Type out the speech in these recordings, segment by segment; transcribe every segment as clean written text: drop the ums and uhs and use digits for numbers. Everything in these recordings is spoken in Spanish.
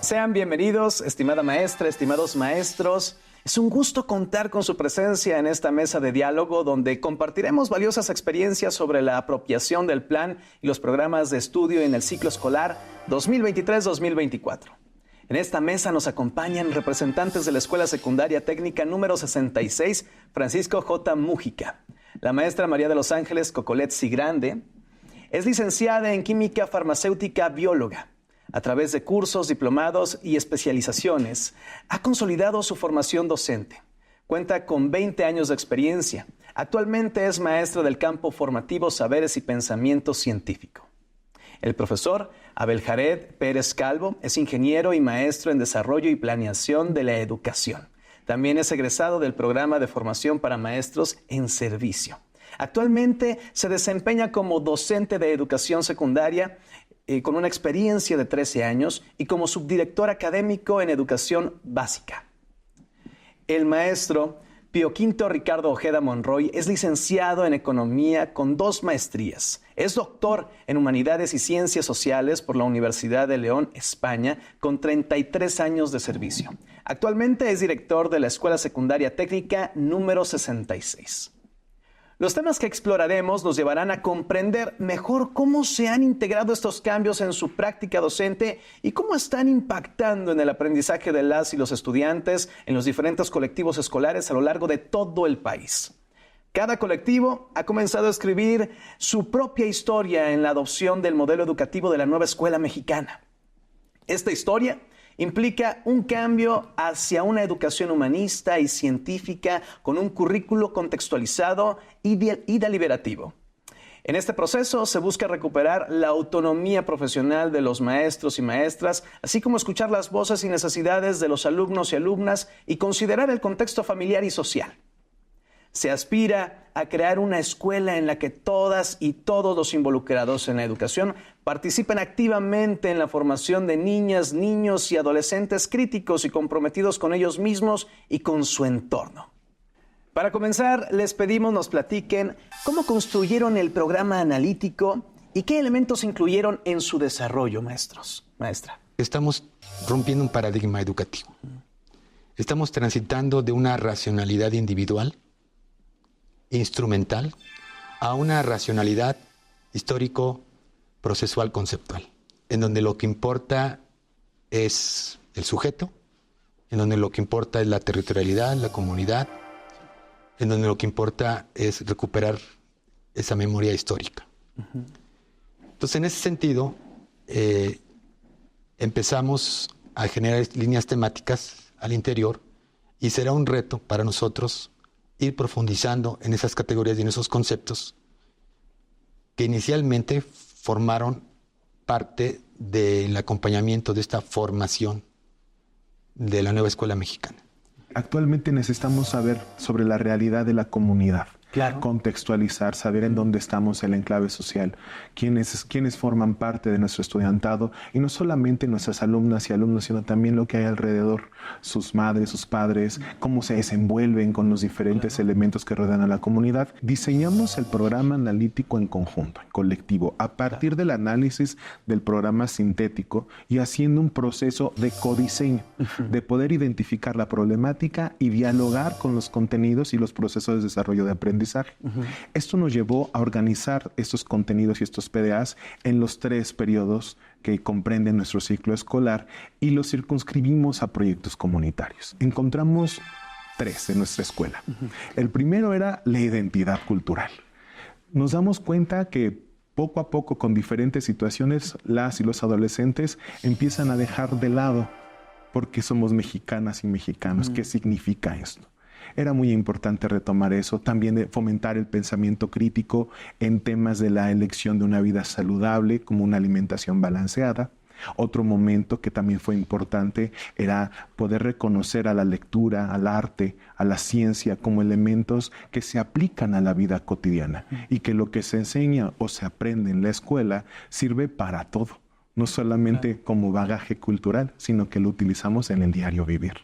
Sean bienvenidos, estimada maestra, estimados maestros. Es un gusto contar con su presencia en esta mesa de diálogo donde compartiremos valiosas experiencias sobre la apropiación del plan y los programas de estudio en el ciclo escolar 2023-2024. En esta mesa nos acompañan representantes de la Escuela Secundaria Técnica número 66, Francisco J. Mújica. La maestra María de los Ángeles Cocolet Sigrande es licenciada en Química Farmacéutica Bióloga. A través de cursos, diplomados y especializaciones, ha consolidado su formación docente. Cuenta con 20 años de experiencia. Actualmente es maestra del campo formativo Saberes y Pensamiento Científico. El profesor Abel Jared Pérez Calvo es ingeniero y maestro en Desarrollo y Planeación de la Educación. También es egresado del Programa de Formación para Maestros en Servicio. Actualmente se desempeña como docente de educación secundaria con una experiencia de 13 años y como subdirector académico en educación básica. El maestro Pío V Ricardo Ojeda Monroy es licenciado en Economía con 2 maestrías. Es doctor en Humanidades y Ciencias Sociales por la Universidad de León, España, con 33 años de servicio. Actualmente es director de la Escuela Secundaria Técnica número 66. Los temas que exploraremos nos llevarán a comprender mejor cómo se han integrado estos cambios en su práctica docente y cómo están impactando en el aprendizaje de las y los estudiantes en los diferentes colectivos escolares a lo largo de todo el país. Cada colectivo ha comenzado a escribir su propia historia en la adopción del modelo educativo de la nueva escuela mexicana. Esta historia implica un cambio hacia una educación humanista y científica con un currículo contextualizado y deliberativo. En este proceso se busca recuperar la autonomía profesional de los maestros y maestras, así como escuchar las voces y necesidades de los alumnos y alumnas y considerar el contexto familiar y social. Se aspira a crear una escuela en la que todas y todos los involucrados en la educación participen activamente en la formación de niñas, niños y adolescentes críticos y comprometidos con ellos mismos y con su entorno. Para comenzar, les pedimos nos platiquen cómo construyeron el programa analítico y qué elementos incluyeron en su desarrollo, maestra. Estamos rompiendo un paradigma educativo. Estamos transitando de una racionalidad individual instrumental a una racionalidad histórico-procesual conceptual, en donde lo que importa es el sujeto, en donde lo que importa es la territorialidad, la comunidad, en donde lo que importa es recuperar esa memoria histórica. Entonces, en ese sentido, empezamos a generar líneas temáticas al interior y será un reto para nosotros ir profundizando en esas categorías y en esos conceptos que inicialmente formaron parte del acompañamiento de esta formación de la nueva escuela mexicana. Actualmente necesitamos saber sobre la realidad de la comunidad. Claro. Contextualizar, saber en dónde estamos, el enclave social, quiénes forman parte de nuestro estudiantado, y no solamente nuestras alumnas y alumnos, sino también lo que hay alrededor, sus madres, sus padres, cómo se desenvuelven con los diferentes elementos que rodean a la comunidad. Diseñamos el programa analítico en conjunto, en colectivo, a partir del análisis del programa sintético y haciendo un proceso de codiseño, de poder identificar la problemática y dialogar con los contenidos y los procesos de desarrollo de aprendizaje. Esto nos llevó a organizar estos contenidos y estos PDAs en los 3 periodos que comprenden nuestro ciclo escolar y los circunscribimos a proyectos comunitarios. Encontramos 3 en nuestra escuela. El primero era la identidad cultural. Nos damos cuenta que poco a poco, con diferentes situaciones, las y los adolescentes empiezan a dejar de lado porque somos mexicanas y mexicanos. ¿Qué significa esto? Era muy importante retomar eso, también de fomentar el pensamiento crítico en temas de la elección de una vida saludable, como una alimentación balanceada. Otro momento que también fue importante era poder reconocer a la lectura, al arte, a la ciencia como elementos que se aplican a la vida cotidiana y que lo que se enseña o se aprende en la escuela sirve para todo, no solamente como bagaje cultural, sino que lo utilizamos en el diario vivir.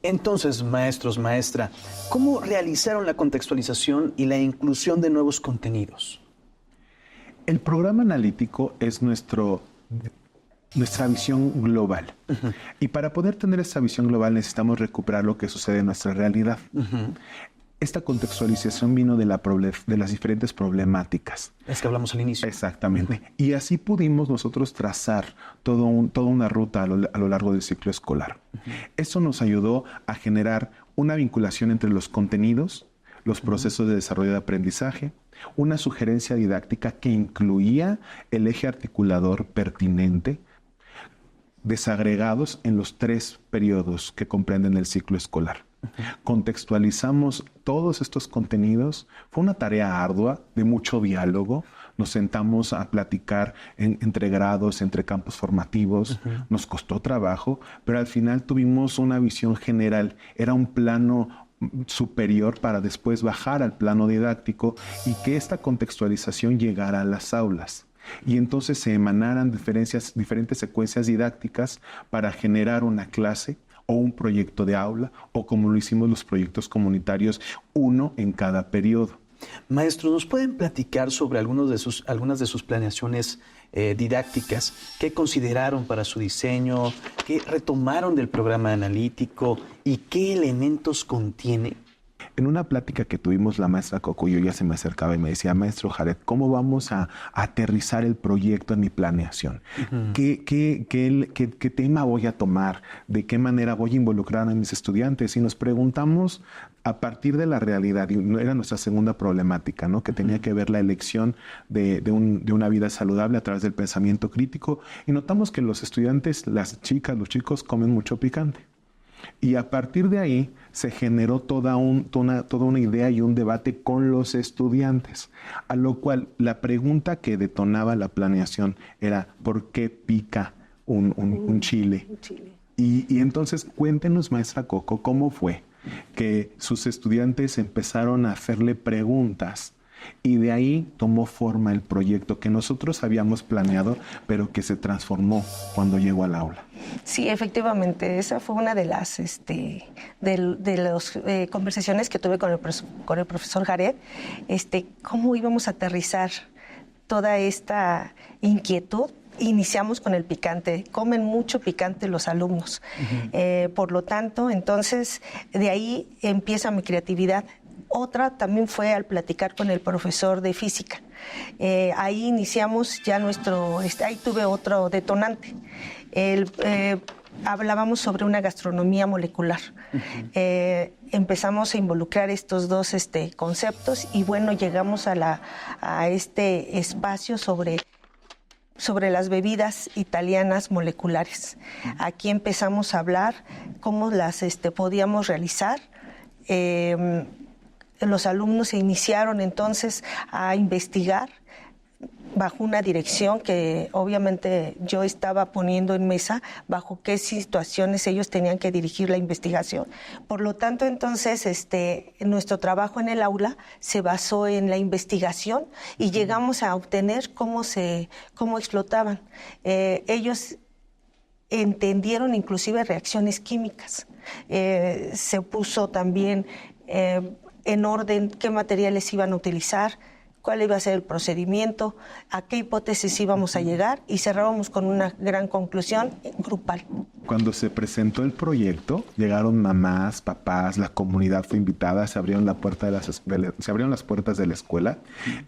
Entonces, maestros, maestra, ¿cómo realizaron la contextualización y la inclusión de nuevos contenidos? El programa analítico es nuestro nuestra visión global. Uh-huh. Y para poder tener esta visión global necesitamos recuperar lo que sucede en nuestra realidad. Uh-huh. Esta contextualización vino de las diferentes problemáticas. Es que hablamos al inicio. Exactamente. Uh-huh. Y así pudimos nosotros trazar toda una ruta a lo largo del ciclo escolar. Uh-huh. Eso nos ayudó a generar una vinculación entre los contenidos, los procesos de desarrollo de aprendizaje, una sugerencia didáctica que incluía el eje articulador pertinente, desagregados en los 3 periodos que comprenden el ciclo escolar. Contextualizamos todos estos contenidos. Fue una tarea ardua, de mucho diálogo. Nos sentamos a platicar entre grados, entre campos formativos. Nos costó trabajo, pero al final tuvimos una visión general. Era un plano superior para después bajar al plano didáctico y que esta contextualización llegara a las aulas. Y entonces se emanaran diferentes secuencias didácticas para generar una clase o un proyecto de aula, o como lo hicimos los proyectos comunitarios, uno en cada periodo. Maestro, ¿nos pueden platicar sobre algunas de sus planeaciones didácticas? ¿Qué consideraron para su diseño? ¿Qué retomaron del programa analítico? ¿Y qué elementos contiene? En una plática que tuvimos, la maestra Coco y yo, ya se me acercaba y me decía: maestro Jared, ¿cómo vamos a aterrizar el proyecto en mi planeación? Uh-huh. ¿Qué tema voy a tomar? ¿De qué manera voy a involucrar a mis estudiantes? Y nos preguntamos a partir de la realidad, y era nuestra segunda problemática, ¿no? Que tenía que ver la elección de una vida saludable a través del pensamiento crítico, y notamos que los estudiantes, las chicas, los chicos comen mucho picante. Y a partir de ahí se generó toda una idea y un debate con los estudiantes, a lo cual la pregunta que detonaba la planeación era: ¿por qué pica un chile? Y entonces cuéntenos, maestra Coco, ¿cómo fue que sus estudiantes empezaron a hacerle preguntas? Y de ahí tomó forma el proyecto que nosotros habíamos planeado, pero que se transformó cuando llegó al aula. Sí, efectivamente, esa fue una de las conversaciones que tuve con el profesor Jared, cómo íbamos a aterrizar toda esta inquietud. Iniciamos con el picante, comen mucho picante los alumnos. Uh-huh. Por lo tanto, entonces, de ahí empieza mi creatividad. Otra también fue al platicar con el profesor de física. Ahí iniciamos ya ahí tuve otro detonante. Hablábamos sobre una gastronomía molecular. Uh-huh. Empezamos a involucrar estos dos conceptos y bueno, llegamos a este espacio sobre las bebidas italianas moleculares. Aquí empezamos a hablar cómo las podíamos realizar. Los alumnos se iniciaron entonces a investigar bajo una dirección que obviamente yo estaba poniendo en mesa, bajo qué situaciones ellos tenían que dirigir la investigación. Por lo tanto, entonces, nuestro trabajo en el aula se basó en la investigación y llegamos a obtener cómo explotaban. Ellos entendieron inclusive reacciones químicas. Se puso también en orden qué materiales iban a utilizar, cuál iba a ser el procedimiento, a qué hipótesis íbamos a llegar, y cerrábamos con una gran conclusión grupal. Cuando se presentó el proyecto, llegaron mamás, papás, la comunidad fue invitada, se abrieron las puertas de la escuela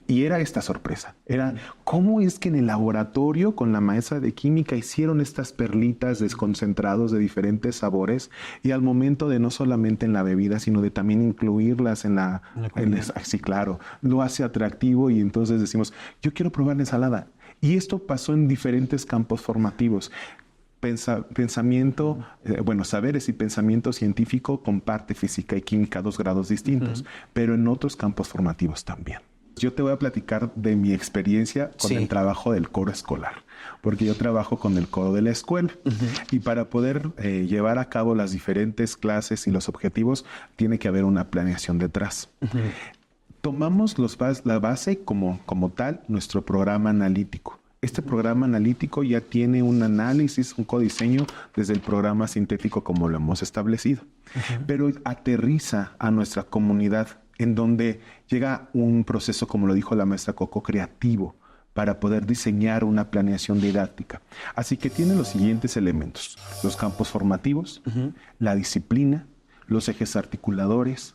y era esta sorpresa. Era cómo es que en el laboratorio con la maestra de química hicieron estas perlitas desconcentrados de diferentes sabores, y al momento de no solamente en la bebida, sino de también incluirlas sí, claro, lo hace atractivo, y entonces decimos: yo quiero probar la ensalada. Y esto pasó en diferentes campos formativos. Saberes y pensamiento científico con parte física y química, 2 grados distintos, pero en otros campos formativos también. Yo te voy a platicar de mi experiencia con el trabajo del coro escolar, porque yo trabajo con el coro de la escuela, y para poder llevar a cabo las diferentes clases y los objetivos, tiene que haber una planeación detrás. Tomamos la base como tal, nuestro programa analítico. Este programa analítico ya tiene un análisis, un codiseño desde el programa sintético como lo hemos establecido. Pero aterriza a nuestra comunidad, en donde llega un proceso, como lo dijo la maestra Coco, creativo, para poder diseñar una planeación didáctica. Así que tiene los siguientes elementos: los campos formativos, la disciplina, los ejes articuladores,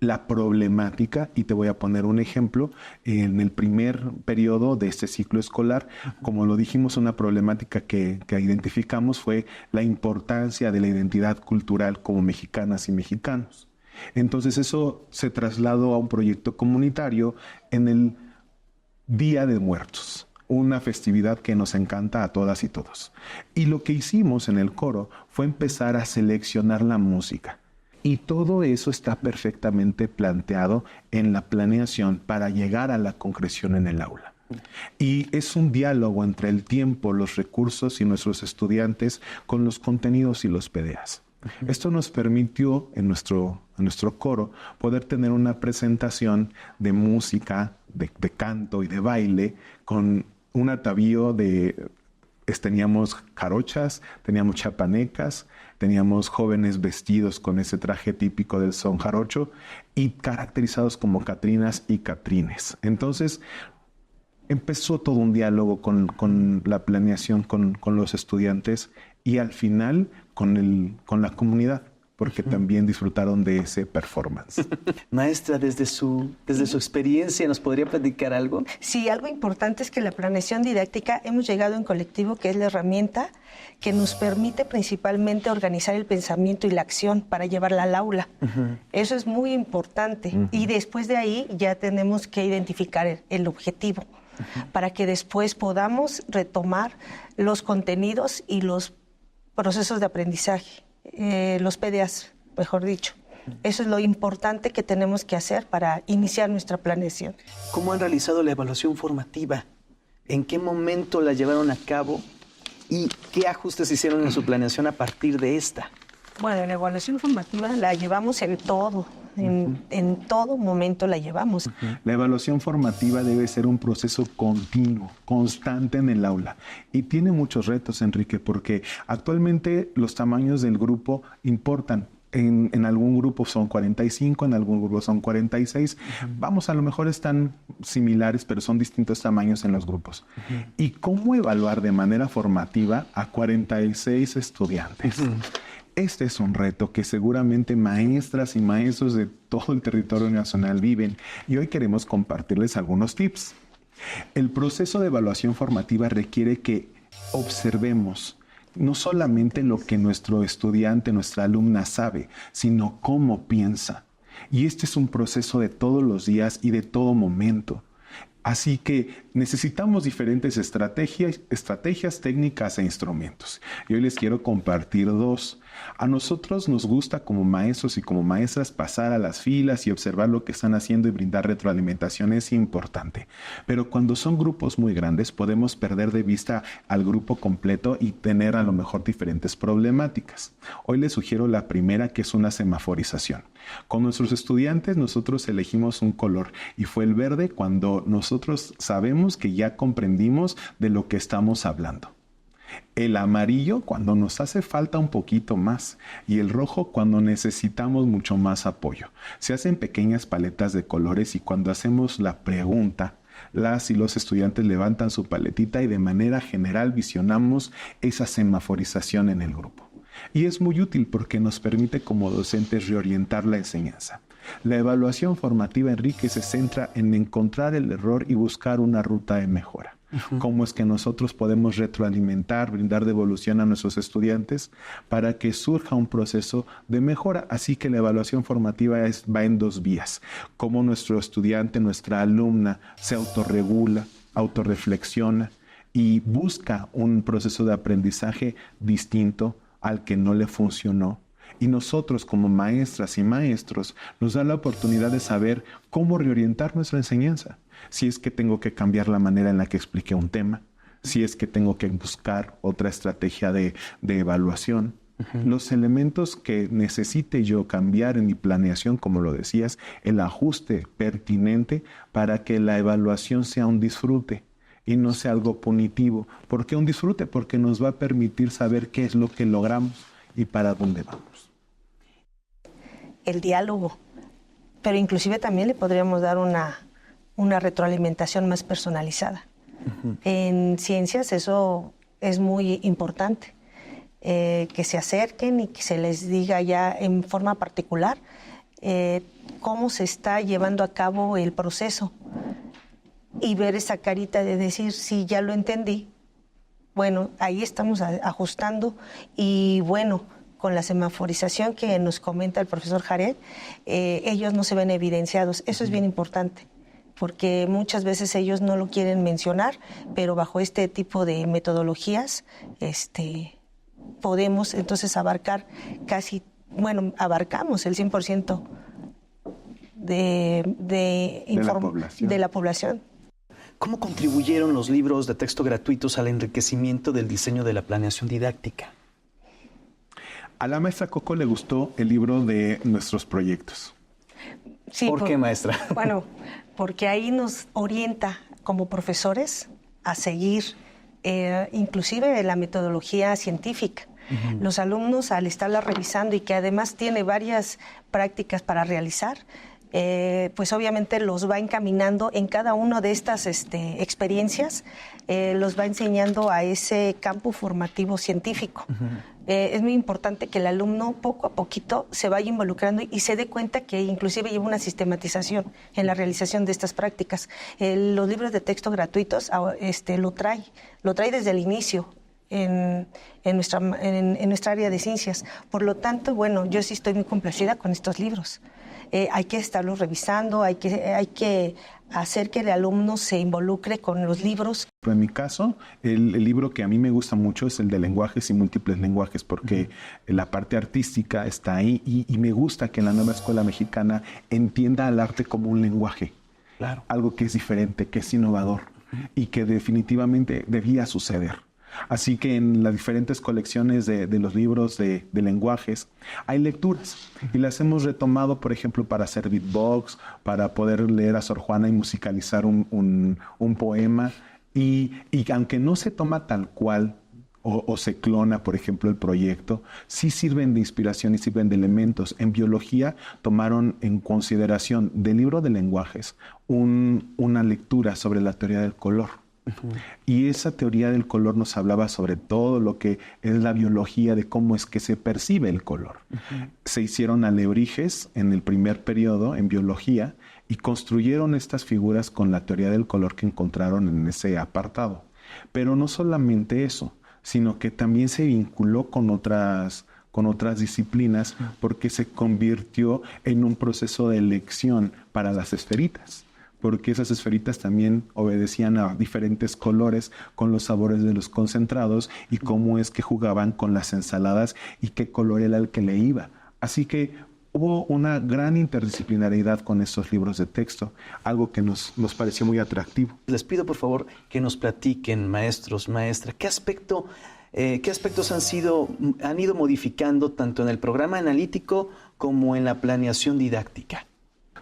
la problemática, y te voy a poner un ejemplo. En el primer periodo de este ciclo escolar, como lo dijimos, una problemática que identificamos fue la importancia de la identidad cultural como mexicanas y mexicanos. Entonces eso se trasladó a un proyecto comunitario en el Día de Muertos, una festividad que nos encanta a todas y todos. Y lo que hicimos en el coro fue empezar a seleccionar la música. Y todo eso está perfectamente planteado en la planeación para llegar a la concreción en el aula. Y es un diálogo entre el tiempo, los recursos y nuestros estudiantes con los contenidos y los PDAs. Esto nos permitió en nuestro coro poder tener una presentación de música, de canto y de baile con un atavío de... Teníamos jarochas, teníamos chapanecas, teníamos jóvenes vestidos con ese traje típico del son jarocho y caracterizados como catrinas y catrines. Entonces empezó todo un diálogo con la planeación, con los estudiantes y al final con la comunidad, porque también disfrutaron de ese performance. Maestra, desde su experiencia, ¿nos podría platicar algo? Sí, algo importante es que la planeación didáctica hemos llegado en colectivo, que es la herramienta que nos permite principalmente organizar el pensamiento y la acción para llevarla al aula. Eso es muy importante. Y después de ahí ya tenemos que identificar el objetivo para que después podamos retomar los contenidos y los procesos de aprendizaje. Los PDAs, mejor dicho. Eso es lo importante que tenemos que hacer para iniciar nuestra planeación. ¿Cómo han realizado la evaluación formativa? ¿En qué momento la llevaron a cabo? ¿Y qué ajustes hicieron en su planeación a partir de esta? Bueno, la evaluación formativa la llevamos en todo. En todo momento la llevamos. La evaluación formativa debe ser un proceso continuo, constante en el aula. Y tiene muchos retos, Enrique, porque actualmente los tamaños del grupo importan. En algún grupo son 45, en algún grupo son 46. Vamos, a lo mejor están similares, pero son distintos tamaños en los grupos. ¿Y cómo evaluar de manera formativa a 46 estudiantes? Este es un reto que seguramente maestras y maestros de todo el territorio nacional viven, y hoy queremos compartirles algunos tips. El proceso de evaluación formativa requiere que observemos no solamente lo que nuestro estudiante, nuestra alumna sabe, sino cómo piensa. Y este es un proceso de todos los días y de todo momento. Así que necesitamos diferentes estrategias, técnicas e instrumentos. Y hoy les quiero compartir dos. A nosotros nos gusta como maestros y como maestras pasar a las filas y observar lo que están haciendo y brindar retroalimentación, es importante. Pero cuando son grupos muy grandes podemos perder de vista al grupo completo y tener a lo mejor diferentes problemáticas. Hoy les sugiero la primera, que es una semaforización. Con nuestros estudiantes nosotros elegimos un color y fue el verde cuando nosotros sabemos que ya comprendimos de lo que estamos hablando. El amarillo cuando nos hace falta un poquito más y el rojo cuando necesitamos mucho más apoyo. Se hacen pequeñas paletas de colores y cuando hacemos la pregunta, las y los estudiantes levantan su paletita y de manera general visionamos esa semaforización en el grupo. Y es muy útil porque nos permite como docentes reorientar la enseñanza. La evaluación formativa, Enrique, se centra en encontrar el error y buscar una ruta de mejora. Cómo es que nosotros podemos retroalimentar, brindar devolución a nuestros estudiantes para que surja un proceso de mejora. Así que la evaluación formativa va en dos vías. Cómo nuestro estudiante, nuestra alumna se autorregula, autorreflexiona y busca un proceso de aprendizaje distinto al que no le funcionó. Y nosotros como maestras y maestros nos da la oportunidad de saber cómo reorientar nuestra enseñanza. Si es que tengo que cambiar la manera en la que expliqué un tema, si es que tengo que buscar otra estrategia de evaluación. Los elementos que necesite yo cambiar en mi planeación, como lo decías, el ajuste pertinente para que la evaluación sea un disfrute y no sea algo punitivo. ¿Por qué un disfrute? Porque nos va a permitir saber qué es lo que logramos y para dónde vamos. El diálogo, pero inclusive también le podríamos dar una retroalimentación más personalizada. en ciencias, eso es muy importante, que se acerquen y que se les diga ya en forma particular cómo se está llevando a cabo el proceso y ver esa carita de decir, sí, ya lo entendí. Bueno, ahí estamos ajustando y bueno, con la semaforización que nos comenta el profesor Jared, ellos no se ven evidenciados. Eso es bien importante, porque muchas veces ellos no lo quieren mencionar, pero bajo este tipo de metodologías podemos entonces abarcar abarcamos el 100% de la población. ¿Cómo contribuyeron los libros de texto gratuitos al enriquecimiento del diseño de la planeación didáctica? A la maestra Coco le gustó el libro de nuestros proyectos. Sí, ¿Por qué, maestra? Bueno, porque ahí nos orienta como profesores a seguir inclusive la metodología científica. Uh-huh. Los alumnos, al estarla revisando y que además tiene varias prácticas para realizar, pues obviamente los va encaminando en cada una de estas experiencias, los va enseñando a ese campo formativo científico. Uh-huh. Es muy importante que el alumno poco a poquito se vaya involucrando y se dé cuenta que inclusive lleva una sistematización en la realización de estas prácticas. Los libros de texto gratuitos lo trae desde el inicio en nuestra área de ciencias. Por lo tanto, bueno, yo sí estoy muy complacida con estos libros. Hay que estarlos revisando, hay que hacer que el alumno se involucre con los libros. En mi caso, el libro que a mí me gusta mucho es el de lenguajes y múltiples lenguajes, porque la parte artística está ahí y me gusta que la nueva escuela mexicana entienda al arte como un lenguaje. Claro. Algo que es diferente, que es innovador y que definitivamente debía suceder. Así que en las diferentes colecciones de los libros de lenguajes hay lecturas y las hemos retomado, por ejemplo, para hacer beatbox, para poder leer a Sor Juana y musicalizar un poema. Y aunque no se toma tal cual o se clona, por ejemplo, el proyecto, sí sirven de inspiración y sirven de elementos. En biología tomaron en consideración del libro de lenguajes una lectura sobre la teoría del color. Uh-huh. Y esa teoría del color nos hablaba sobre todo lo que es la biología de cómo es que se percibe el color. Uh-huh. Se hicieron alebrijes en el primer periodo en biología y construyeron estas figuras con la teoría del color que encontraron en ese apartado. Pero no solamente eso, sino que también se vinculó con otras disciplinas porque se convirtió en un proceso de elección para las esferitas. Porque esas esferitas también obedecían a diferentes colores con los sabores de los concentrados y cómo es que jugaban con las ensaladas y qué color era el que le iba. Así que hubo una gran interdisciplinariedad con estos libros de texto, algo que nos pareció muy atractivo. Les pido por favor que nos platiquen, maestros, maestra, ¿qué aspectos han ido modificando tanto en el programa analítico como en la planeación didáctica?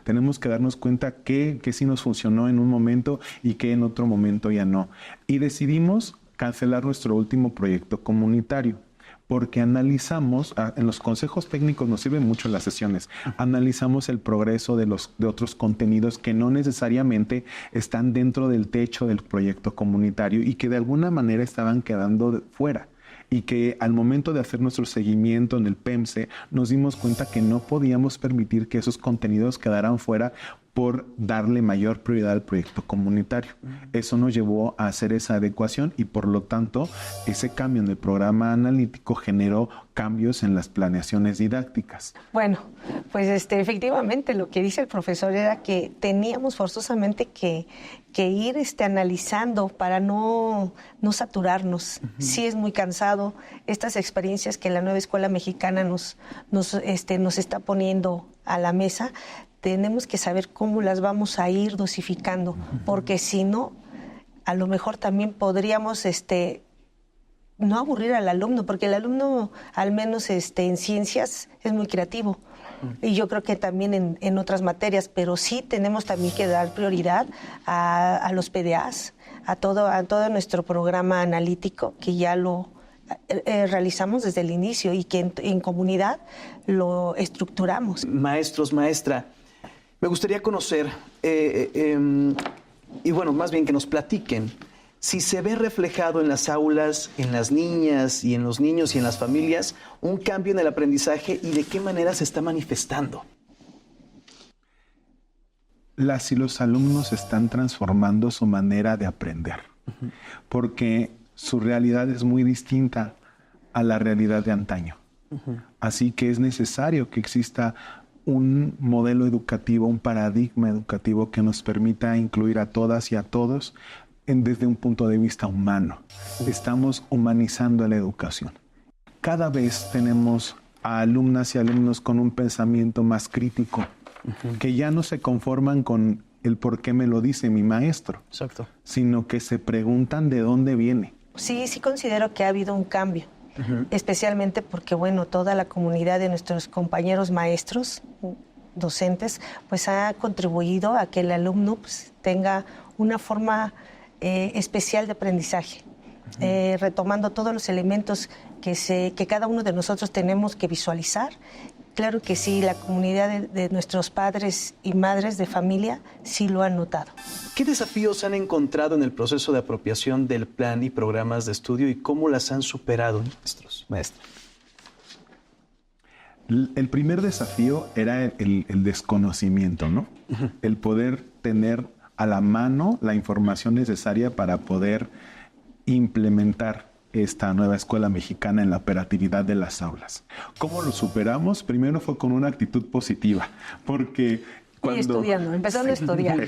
Tenemos que darnos cuenta que sí nos funcionó en un momento y que en otro momento ya no. Y decidimos cancelar nuestro último proyecto comunitario porque analizamos, en los consejos técnicos nos sirven mucho las sesiones, analizamos el progreso de otros contenidos que no necesariamente están dentro del techo del proyecto comunitario y que de alguna manera estaban quedando fuera. Y que al momento de hacer nuestro seguimiento en el PEMCE nos dimos cuenta que no podíamos permitir que esos contenidos quedaran fuera por darle mayor prioridad al proyecto comunitario. Eso nos llevó a hacer esa adecuación y por lo tanto ese cambio en el programa analítico generó cambios en las planeaciones didácticas. Bueno, pues efectivamente lo que dice el profesor era que teníamos forzosamente que ir analizando para no saturarnos. Uh-huh. Sí es muy cansado estas experiencias que la nueva escuela mexicana nos está poniendo a la mesa. Tenemos que saber cómo las vamos a ir dosificando, porque si no, a lo mejor también podríamos no aburrir al alumno, porque el alumno, al menos en ciencias, es muy creativo. Y yo creo que también en otras materias, pero sí tenemos también que dar prioridad a los PDAs, a todo nuestro programa analítico, que ya lo realizamos desde el inicio y que en comunidad lo estructuramos. Maestros, maestra, me gustaría conocer, y bueno, más bien que nos platiquen, si se ve reflejado en las aulas, en las niñas y en los niños y en las familias, un cambio en el aprendizaje y de qué manera se está manifestando. Las y los alumnos están transformando su manera de aprender, porque su realidad es muy distinta a la realidad de antaño. Así que es necesario que exista un modelo educativo, un paradigma educativo que nos permita incluir a todas y a todos desde un punto de vista humano. Estamos humanizando la educación. Cada vez tenemos a alumnas y alumnos con un pensamiento más crítico, que ya no se conforman con el por qué me lo dice mi maestro, Exacto, sino que se preguntan de dónde viene. Sí, sí considero que ha habido un cambio, especialmente porque, bueno, toda la comunidad de nuestros compañeros maestros, docentes, pues ha contribuido a que el alumno pues, tenga una forma especial de aprendizaje, retomando todos los elementos que cada uno de nosotros tenemos que visualizar. Claro que sí, la comunidad de nuestros padres y madres de familia sí lo han notado. ¿Qué desafíos han encontrado en el proceso de apropiación del plan y programas de estudio y cómo las han superado, maestra? El primer desafío era el desconocimiento, ¿no? El poder tener a la mano la información necesaria para poder implementar esta nueva escuela mexicana en la operatividad de las aulas. ¿Cómo lo superamos? Primero fue con una actitud positiva, porque y estudiando, empezando a estudiar.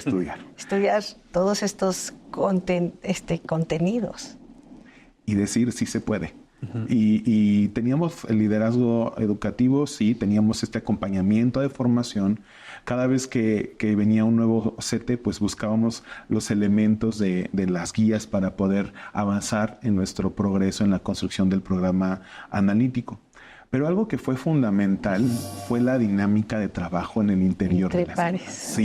Estudiar todos estos contenidos. Y decir, sí se puede. Y teníamos el liderazgo educativo, sí, teníamos este acompañamiento de formación. Cada vez que venía un nuevo CETE, pues buscábamos los elementos de las guías para poder avanzar en nuestro progreso en la construcción del programa analítico. Pero algo que fue fundamental fue la dinámica de trabajo en el interior de las aulas.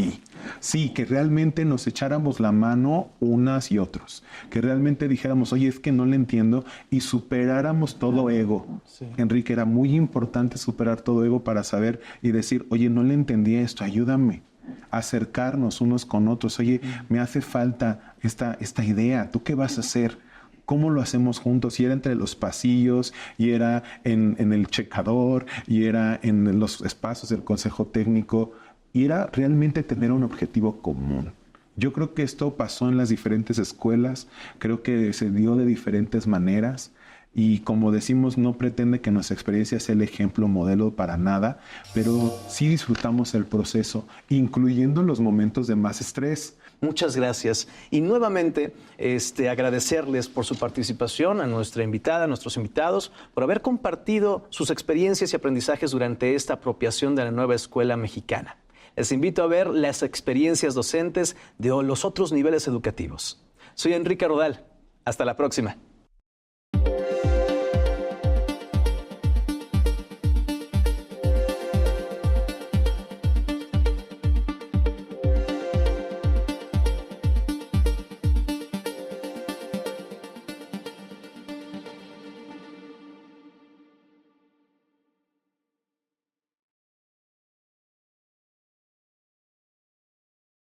Sí, que realmente nos echáramos la mano unas y otros, que realmente dijéramos, oye, es que no le entiendo, y superáramos todo ego. Sí. Enrique, era muy importante superar todo ego para saber y decir, oye, no le entendí esto, ayúdame. Acercarnos unos con otros, oye, me hace falta esta idea, ¿tú qué vas a hacer? ¿Cómo lo hacemos juntos? Y era entre los pasillos, y era en el checador, y era en los espacios del consejo técnico, y era realmente tener un objetivo común. Yo creo que esto pasó en las diferentes escuelas, creo que se dio de diferentes maneras, y como decimos, no pretende que nuestra experiencia sea el ejemplo modelo para nada, pero sí disfrutamos el proceso, incluyendo los momentos de más estrés. Muchas gracias. Y nuevamente agradecerles por su participación, a nuestra invitada, a nuestros invitados, por haber compartido sus experiencias y aprendizajes durante esta apropiación de la nueva escuela mexicana. Les invito a ver las experiencias docentes de los otros niveles educativos. Soy Enrique Rodal. Hasta la próxima.